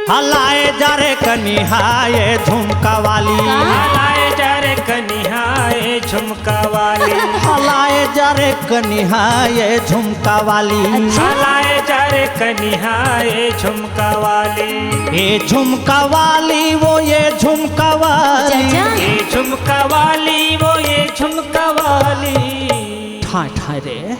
हलाए जा रे कनिहाए झुमका वाली, हलाए जा रे कनिहाए झुमका वाली, हलाए जा रे कनिहाए झुमका वाली, हलाए जा रे कनिहाए झुमका वाली। ये झुमका वाली वो ये झुमका वाली, ये झुमका वाली वो ये झुमका वाली। ठाय ठाय रे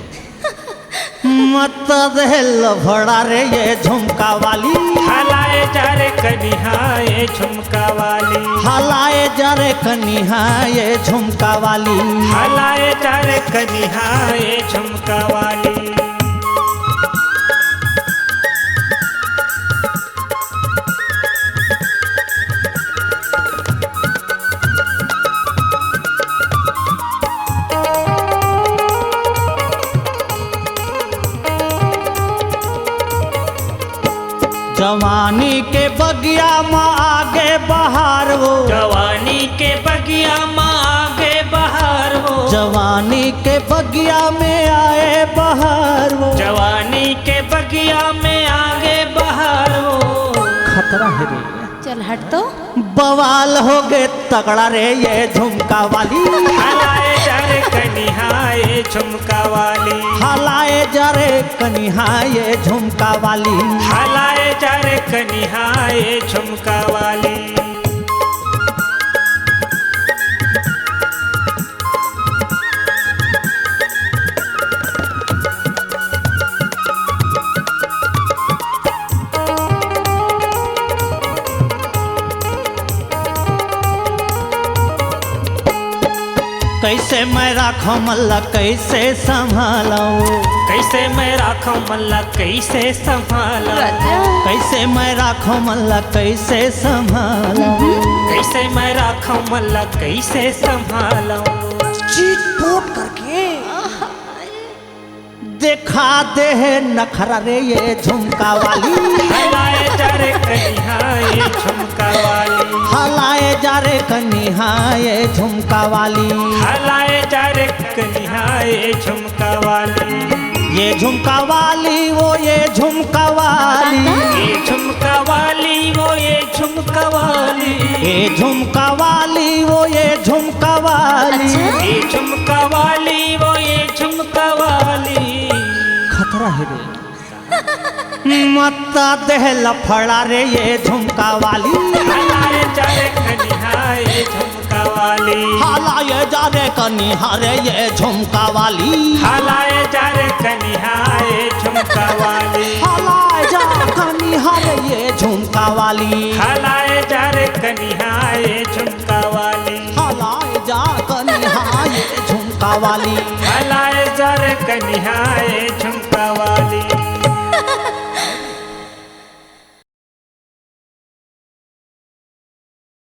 मत दे लफड़ा रे ये झुमका वाली, हलाए जा रे कनिहाए झुमका वाली, हलाए जा रे कनिहाए झुमका वाली, हलाए जा रे कनिहाए झुमका वाली। जवानी के बगिया में आगे बहार वो, जवानी के बगिया में आगे बहार वो, जवानी के बगिया में आए बहार वो, जवानी के बगिया में आगे बहार वो। खतरा है रे, चल हट तो। बवाल हो गए तगड़ा रे ये झुमका वाली, हलाए जा रे कनिहाए झुमका वाली, हलाए जा रे कनिहाए झुमका वाली, हलाए जा रे कनिहाए झुमका वाली। कैसे मैं राखो मल्ला कैसे संभालूं, कैसे मैं राखूं मल्ला कैसे संभालूं, कैसे मैं राखो मल्ला कैसे संभालूं, कैसे मैं राखूं मल्ला कैसे संभालूं। चीट पोट करके दिखा दे है नखरा रे ये झुमका वाली, हलाए जा रे कनिहाए झुमका वाली, हलाए जा रे कनिहाए झुमका वाली, हलाए जा रे कनिहाए झुमका वाली। ये झुमका वाली वो ये झुमका वाली, ये झुमका वाली वो ये झुमका वाली, ये झुमका वाली वो ये झुमका वाली, ये झुमका वाली वो ये झुमका वाली। खतरा है रे मत दे लफड़ा रे ये झुमका वाली, हलाए जा रे कनिहाए झुमका वाली, हलाए जा रे कनिहारे ये झुमका वाली, हलाए जा रे कनिहाए झुमका वाली, हलाए जा कनिहारे ये झुमका वाली, हलाए जा रे कनिहाए झुमका वाली, हलाए जा कनिहारे झुमका वाली, हलाए जा रे कनिहाए झुमका वाली।